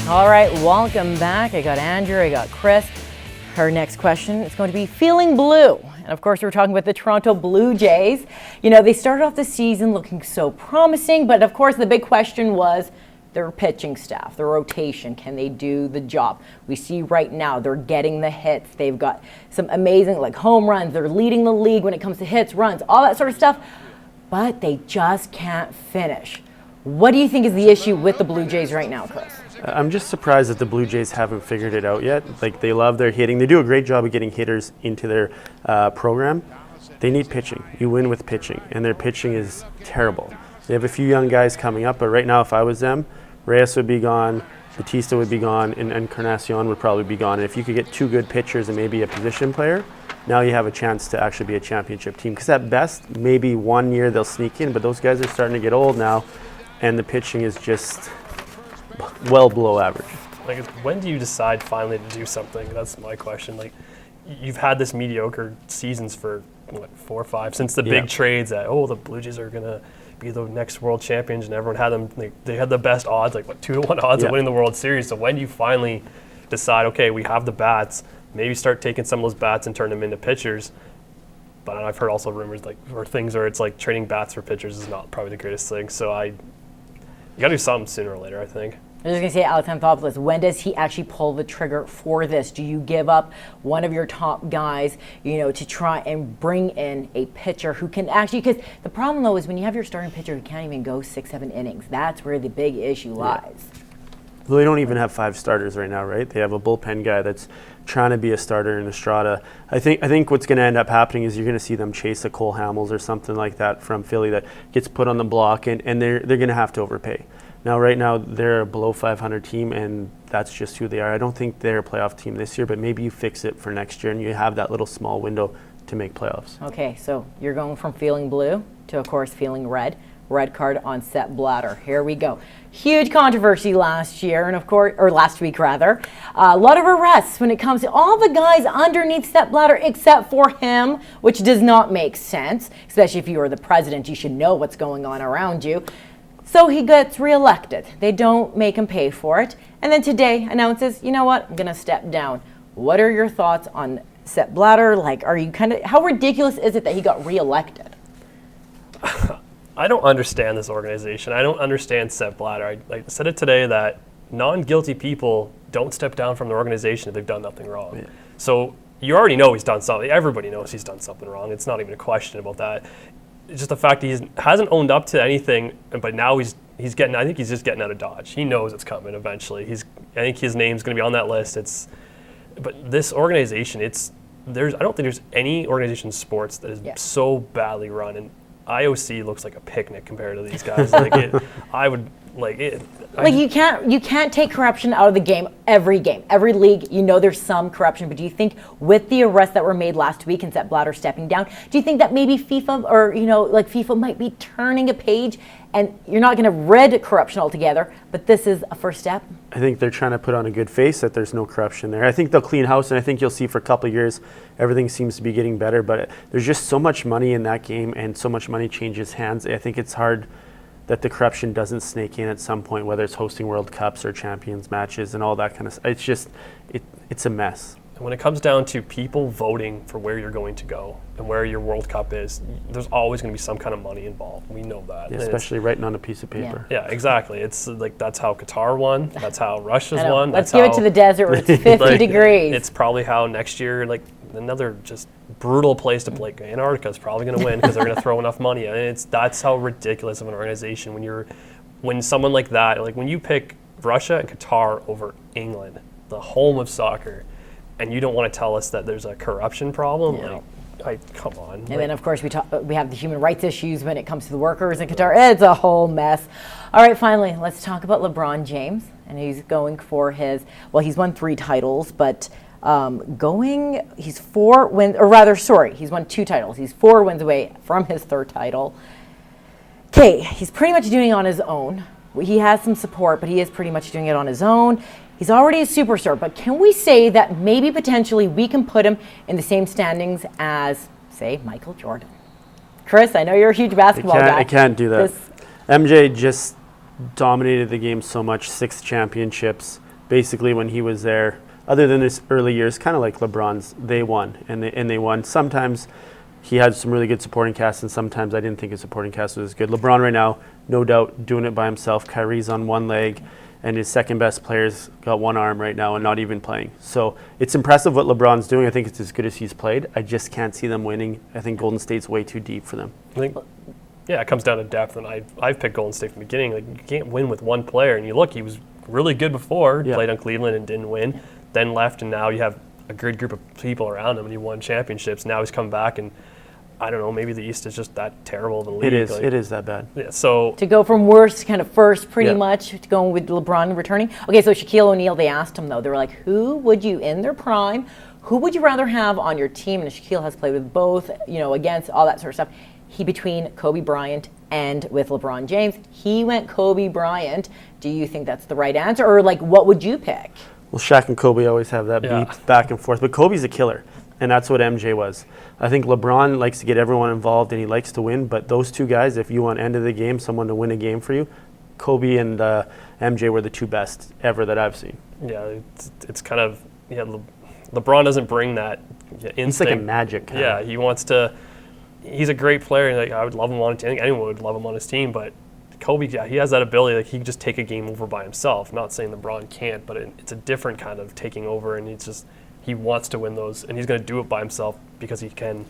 All right, welcome back. I got Andrew, I got Chris. Our next question is going to be feeling blue. And of course, we're talking about the Toronto Blue Jays. You know, they started off the season looking so promising, but of course the big question was their pitching staff, their rotation. Can they do the job? We see right now they're getting the hits. They've got some amazing like home runs. They're leading the league when it comes to hits, runs, all that sort of stuff, but they just can't finish. What do you think is the issue with the Blue Jays right now, Chris? I'm just surprised that the Blue Jays haven't figured it out yet. Like, they love their hitting. They do a great job of getting hitters into their program. They need pitching. You win with pitching, and their pitching is terrible. They have a few young guys coming up, but right now, if I was them, Reyes would be gone, Batista would be gone, and Encarnacion would probably be gone. And if you could get two good pitchers and maybe a position player, now you have a chance to actually be a championship team. Because at best, maybe 1 year they'll sneak in, but those guys are starting to get old now, and the pitching is just well below average. Like, when do you decide finally to do something? That's my question. Like, you've had this mediocre seasons for what, 4 or 5 since the big trades that the Blue Jays are gonna be the next world champions, and everyone had them. They had the best odds, like 2-1 odds of winning the World Series. So when do you finally decide, okay, we have the bats, maybe start taking some of those bats and turn them into pitchers? But I've heard also rumors or things where it's like trading bats for pitchers is not probably the greatest thing. So you got to do something sooner or later, I think. I was just going to say, Alex Anthopoulos, when does he actually pull the trigger for this? Do you give up one of your top guys, to try and bring in a pitcher who can actually, because the problem though is when you have your starting pitcher who can't even go 6-7 innings, that's where the big issue lies. Well, they don't even have 5 starters right now, right? They have a bullpen guy that's trying to be a starter in Estrada. I think what's going to end up happening is you're going to see them chase a Cole Hamels or something like that from Philly that gets put on the block, and they're going to have to overpay. Now, right now, they're a below 500 team, and that's just who they are. I don't think they're a playoff team this year, but maybe you fix it for next year, and you have that little small window to make playoffs. Okay, so you're going from feeling blue to, of course, feeling red. Red card on Sepp Blatter. Here we go. Huge controversy last year, and of course, or last week rather. A lot of arrests when it comes to all the guys underneath Sepp Blatter except for him, which does not make sense, especially if you are the president. You should know what's going on around you. So he gets reelected. They don't make him pay for it. And then today announces, you know what, I'm going to step down. What are your thoughts on Sepp Blatter? Like, how ridiculous is it that he got reelected? I don't understand this organization. I don't understand Sepp Blatter. I said it today that non-guilty people don't step down from the organization if they've done nothing wrong. Yeah. So you already know he's done something. Everybody knows he's done something wrong. It's not even a question about that. It's just the fact he hasn't owned up to anything, but now he's getting. I think he's just getting out of Dodge. He knows it's coming eventually. I think his name's going to be on that list. But this organization, I don't think there's any organization in sports that is so badly run, and IOC looks like a picnic compared to these guys. You can't take corruption out of the game, every league. There's some corruption, but do you think with the arrests that were made last week and Sepp Blatter stepping down, do you think that maybe FIFA or FIFA might be turning a page, and you're not going to rid corruption altogether, but this is a first step? I think they're trying to put on a good face that there's no corruption there. I think they'll clean house, and I think you'll see for a couple of years everything seems to be getting better, but there's just so much money in that game and so much money changes hands. I think it's hard that the corruption doesn't snake in at some point, whether it's hosting World Cups or Champions matches and all that kind of stuff. It's just, it's a mess. And when it comes down to people voting for where you're going to go and where your World Cup is, there's always going to be some kind of money involved. We know that. Yeah, especially writing on a piece of paper. Yeah, exactly. It's like that's how Qatar won. That's how Russia's won. Let's give it to the desert where it's 50 degrees. It's probably how next year, another just brutal place to play. Antarctica is probably going to win because they're going to throw enough money. And that's how ridiculous of an organization when someone like that, like when you pick Russia and Qatar over England, the home of soccer, and you don't want to tell us that there's a corruption problem. Yeah. Come on. And then, of course, we have the human rights issues when it comes to the workers in Qatar. It's a whole mess. All right, finally, let's talk about LeBron James. And he's going for he's won 3 titles, but he's 4 wins, or rather, he's won 2 titles. He's 4 wins away from his 3rd title. Okay, he's pretty much doing it on his own. He has some support, but he is pretty much doing it on his own. He's already a superstar, but can we say that maybe potentially we can put him in the same standings as, say, Michael Jordan? Chris, I know you're a huge basketball guy. I can't do that. MJ just dominated the game so much, 6 championships. basically when he was there, other than his early years, kind of like LeBron's, they won, and they won. Sometimes he had some really good supporting cast, and sometimes I didn't think his supporting cast was as good. LeBron right now, no doubt, doing it by himself. Kyrie's on one leg, and his second best player's got one arm right now and not even playing. So it's impressive what LeBron's doing. I think it's as good as he's played. I just can't see them winning. I think Golden State's way too deep for them. I think, yeah, it comes down to depth, and I've picked Golden State from the beginning. Like, you can't win with one player, and you look, he was really good before, played on Cleveland and didn't win, then left, and now you have a good group of people around him, and he won championships. Now he's come back, and I don't know, maybe the East is just that terrible of a league. It is. It is that bad. Yeah, so to go from worst to kind of first, pretty much, to going with LeBron returning. Okay, so Shaquille O'Neal, they asked him, though, they were like, who would you, in their prime, who would you rather have on your team? And Shaquille has played with both, against all that sort of stuff. He between Kobe Bryant and with LeBron James. He went Kobe Bryant. Do you think that's the right answer? Or, what would you pick? Well, Shaq and Kobe always have that beat back and forth. But Kobe's a killer, and that's what MJ was. I think LeBron likes to get everyone involved, and he likes to win. But those two guys, if you want end of the game, someone to win a game for you, Kobe and MJ were the two best ever that I've seen. Yeah, it's kind of, LeBron doesn't bring that instinct. It's like a magic kind of. He wants to. He's a great player, and I would love him on a team. I think anyone would love him on his team, but Kobe, he has that ability. He can just take a game over by himself. Not saying LeBron can't, but it's a different kind of taking over, and he wants to win those, and he's going to do it by himself because he can.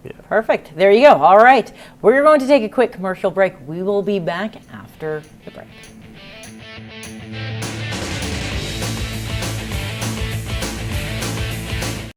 Yeah. Perfect. There you go. All right. We're going to take a quick commercial break. We will be back after the break.